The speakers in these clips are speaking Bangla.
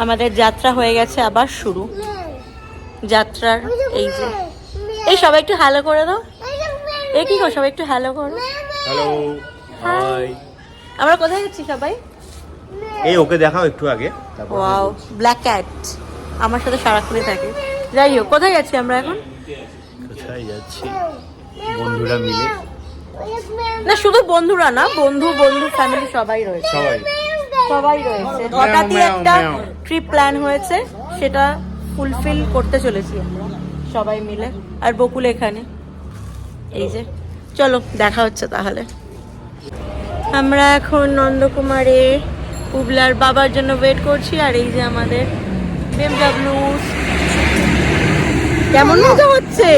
আমাদের যাত্রা হয়ে গেছে, আবার শুরু যাত্রার। এই যে এই সবাই একটু হ্যালো করে দাও। এই কি গো, সবাই একটু হ্যালো করো। Hello, hi. আমরা কোথায় যাচ্ছি সবাই? এই ওকে দেখাও একটু আগে, তারপর ওয়াও, ব্ল্যাক ক্যাট আমার সাথে সারাক্ষণই থাকে। যাই হোক, কোথায় যাচ্ছি আমরা এখন? কোথায় যাচ্ছি বন্ধুরা মিলে। না শুধু বন্ধুরা না, বন্ধু বন্ধু ফ্যামিলি সবাই রয়েছে, সবাই রয়েছে। হঠাৎই একটা ট্রিপ প্ল্যান হয়েছে, সেটা ফুলফিল করতে চলেছি আমরা সবাই মিলে। আর বকুল এখানে, এই যে। চলো দেখা হচ্ছে তাহলে। আমরা এখন নন্দকুমারে পুবলার বাবার জন্য ওয়েট করছি। আর এই যে আমাদের BMW। কেমন মজা হচ্ছে!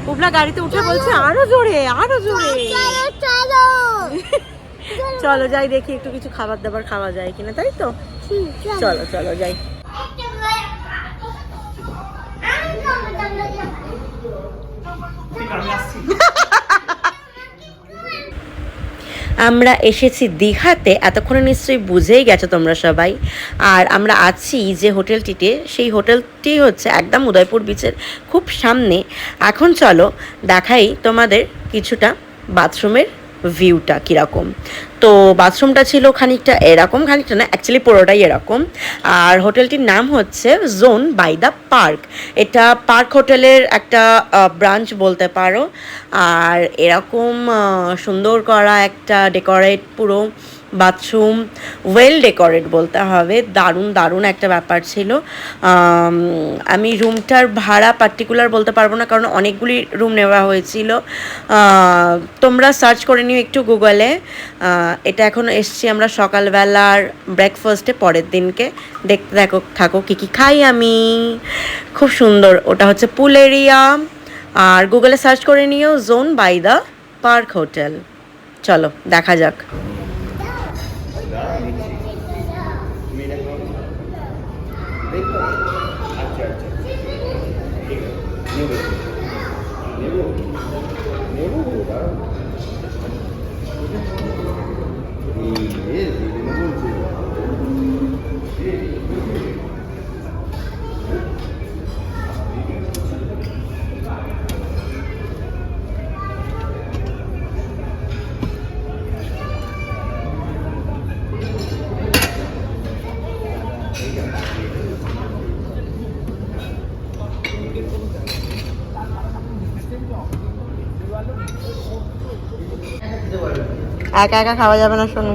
পুবলা গাড়িতে উঠে বলছে আরো জোরে, আরো জোরে। চলো যাই, দেখি একটু কিছু খাবার দাবার খাওয়া যায় কিনা, তাই তো? চলো চলো যাই। আমরা এসেছি দীঘাতে, এতক্ষণে নিশ্চয়ই বুঝেই গেছো তোমরা সবাই। আর আমরা আছি যে হোটেলটিতে, সেই হোটেলটি হচ্ছে একদম উদয়পুর বিচের খুব সামনে। এখন চলো দেখাই তোমাদের কিছুটা বাথরুমের ভিউটা কীরকম। তো বাথরুমটা ছিল খানিকটা এরকম, খানিকটা না অ্যাকচুয়ালি পুরোটাই এরকম। আর হোটেলটির নাম হচ্ছে জোন বাই দ্য পার্ক। এটা পার্ক হোটেলের একটা ব্রাঞ্চ বলতে পারো। আর এরকম সুন্দর করা একটা ডেকোরেট পুরো বাথরুম, ওয়েল ডেকোরেট বলতে হবে। দারুণ দারুণ একটা ব্যাপার ছিল। আমি রুমটার ভাড়া পার্টিকুলার বলতে পারবো না, কারণ অনেকগুলি রুম নেওয়া হয়েছিল। তোমরা সার্চ করে নিও একটু গুগলে। এটা এখন এসছি আমরা সকালবেলার ব্রেকফাস্টে, পরের দিনকে। দেখতে থাকো কী কী খাই আমি। খুব সুন্দর, ওটা হচ্ছে পুল এরিয়া। আর গুগলে সার্চ করে নিও zone by the park hotel. চলো দেখা যাক। একা একা খাওয়া যাবে না, শোনো।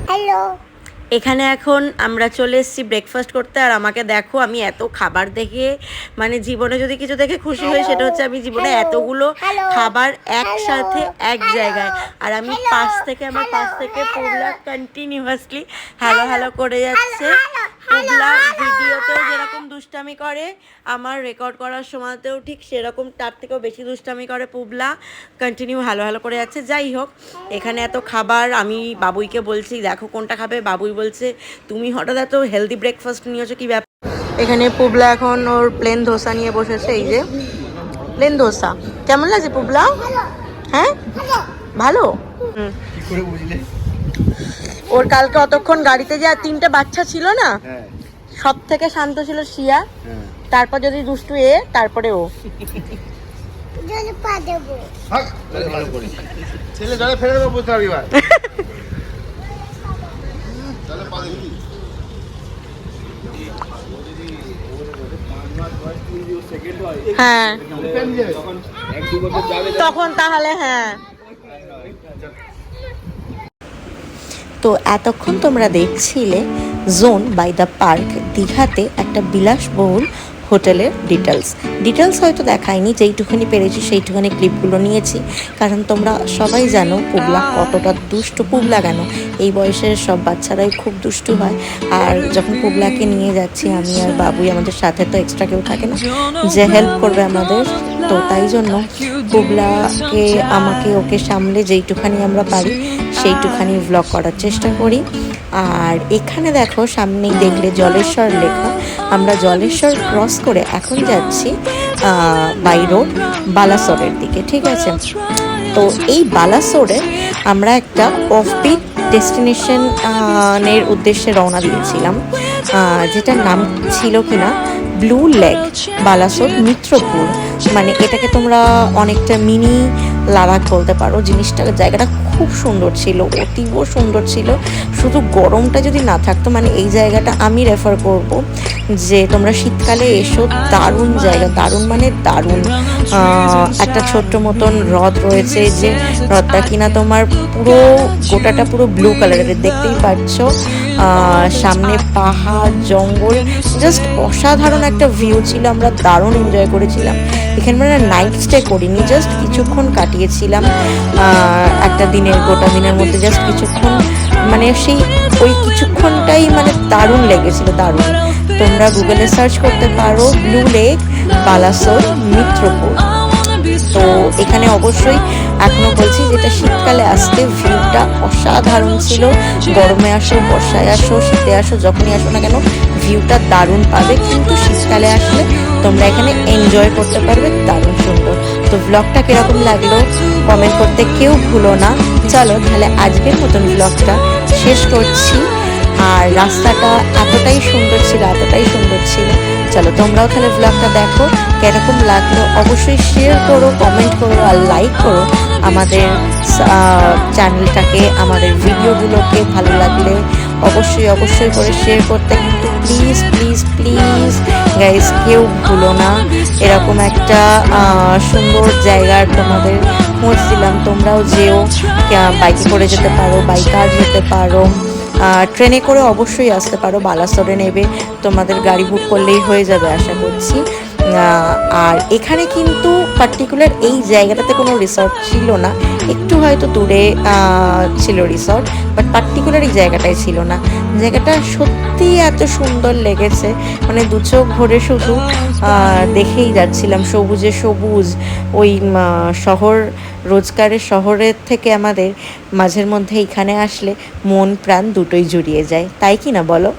হ্যালো, এখানে এখন আমরা চলে এসেছি ব্রেকফাস্ট করতে। আর আমাকে দেখো, আমি এত খাবার দেখে, মানে জীবনে যদি কিছু দেখে খুশি হই সেটা হচ্ছে আমি জীবনে এতগুলো খাবার একসাথে এক জায়গায়। আর আমি আমার পাশ থেকে পুবলা কন্টিনিউয়াসলি হ্যালো হ্যালো করে যাচ্ছে। পুবলা ভিডিওতেও যেরকম দুষ্টামি করে, আমার রেকর্ড করার সময়তেও ঠিক সেরকম, তার থেকেও বেশি দুষ্টামি করে পুবলা। কন্টিনিউ হ্যালো হ্যালো করে যাচ্ছে। যাই হোক, এখানে এত খাবার, আমি বাবুইকে বলছি দেখো কোনটা খাবে, বাবুই বলছে তুমি হঠাৎ এত হেলদি ব্রেকফাস্ট নিয়েছো, কি ব্যাপার। এখানে পুবলা এখন ওর প্লেন ধোসা নিয়ে বসেছে। এই যে প্লেন ধোসা, কেমন লাগছে পুবলা? হ্যাঁ ভালো। ওর কালকে অতক্ষণ গাড়িতে যা 3টে বাচ্চা ছিল না, সব থেকে শান্ত ছিল শিয়া, তারপর যদি দুষ্টু তারপরে ও। ছেলে জলে ফেলে দেবো, বুঝতে পারবি। হ্যাঁ তখন তাহলে হ্যাঁ। তো এতক্ষণ তোমরা দেখছিলে জোন বাই দ্য পার্ক দীঘাতে একটা বিলাসবহুল হোটেলের ডিটেলস হয়তো দেখায়নি, যেইটুখানি পেরেছি সেইটুখানি ক্লিপগুলো নিয়েছি। কারণ তোমরা সবাই জানো পুবলা কতটা দুষ্টু। পুবলা কেন, এই বয়সের সব বাচ্চারাই খুব দুষ্টু হয়। আর যখন পুবলাকে নিয়ে যাচ্ছি আমি আর বাবুই, আমাদের সাথে তো এক্সট্রা কেউ থাকে না যে হেল্প করবে আমাদের। তো তাই জন্য পুবলাকে, আমাকে, ওকে সামলে যেইটুখানি আমরা পারি সেইটুখানি ভ্লগ করার চেষ্টা করি। আর এখানে দেখো সামনেই দেখলে জলেশ্বর লেখা। আমরা জলেশ্বর ক্রস করে এখন যাচ্ছি বাই রোড বালাসোরের দিকে, ঠিক আছে। তো এই বালাসোরে আমরা একটা অফবিট ডেস্টিনেশনের উদ্দেশ্যে রওনা দিয়েছিলাম, যেটার নাম ছিল কিনা ব্লু লেক বালাসোর মিত্রপুর। মানে এটাকে তোমরা অনেকটা মিনি লাদাখ বলতে পারো। জায়গাটা খুব সুন্দর ছিল, অতীব সুন্দর ছিল। শুধু গরমটা যদি না থাকতো, মানে এই জায়গাটা আমি রেফার করব যে তোমরা শীতকালে এসো। দারুণ জায়গা, দারুণ মানে দারুণ। একটা ছোট্ট মতন হ্রদ রয়েছে, যে হ্রদটা কিনা তোমার গোটাটা পুরো ব্লু কালারের, দেখতেই পাচ্ছ। সামনে পাহাড়, জঙ্গল, জাস্ট অসাধারণ একটা ভিউ ছিল। আমরা দারুণ এনজয় করেছিলাম এখানে। মানে নাইট স্টে করিনি, জাস্ট কিছুক্ষণ কাটিয়েছিলাম। গোটা দিনের মধ্যে জাস্ট কিছুক্ষণ, মানে ওই কিছুক্ষণটাই মানে দারুণ লেগেছিল, দারুণ। তোমরা গুগলে সার্চ করতে পারো ব্লু লেক বালাসোর মিত্রপুর। তো এখানে অবশ্যই এখনো বলছি, যেটা শীতকালে আসতে ভিউটা অসাধারণ ছিল। গরমে আসো, বর্ষায় আসো, শীতে আসো, যখনই আসো না কেন ভিউটা দারুণ পাবে। কিন্তু শীতকালে আসলে তোমরা এখানে এনজয় করতে পারবে, দারুণ সুন্দর। তো ব্লগটা কিরকম লাগলো কমেন্ট করতে কেউ ভুলো না। চলো তাহলে আজকের মতন ব্লগটা শেষ করছি। আর রাস্তাটা এতটাই সুন্দর ছিল। চলো তোমরাও তাহলে ব্লগটা দেখো, কিরকম লাগলো অবশ্যই শেয়ার করো, কমেন্ট করো আর লাইক করো আমাদের চ্যানেলটাকে, আমাদের ভিডিওগুলোকে। ভালো লাগলে অবশ্যই করে শেয়ার করতে কিন্তু প্লিজ গাইস কেউ ভুলো না। এরকম একটা সুন্দর জায়গার তোমাদের খোঁজ দিলাম, তোমরাও যেও। বাইকে করে যেতে পারো, বাইকার যেতে পারো, ট্রেনে করে অবশ্যই আসতে পারো। বালাসোরে নেবে, তোমাদের গাড়ি বুক করলেই হয়ে যাবে আশা করছি। আর এখানে কিন্তু পার্টিকুলার এই জায়গাটাতে কোনো রিসর্ট ছিল না, একটু হয়তো দূরে ছিল রিসর্ট, বাট পার্টিকুলার এই জায়গাটাই ছিল না। জায়গাটা সত্যি এত সুন্দর লেগেছে, মানে দু চোখ ভরে শুধু দেখেই যাচ্ছিলাম। সবুজে সবুজ, ওই রোজগারের শহরের থেকে আমাদের মাঝের মধ্যে এখানে আসলে মন প্রাণ দুটোই জুড়িয়ে যায়, তাই কি না বলো?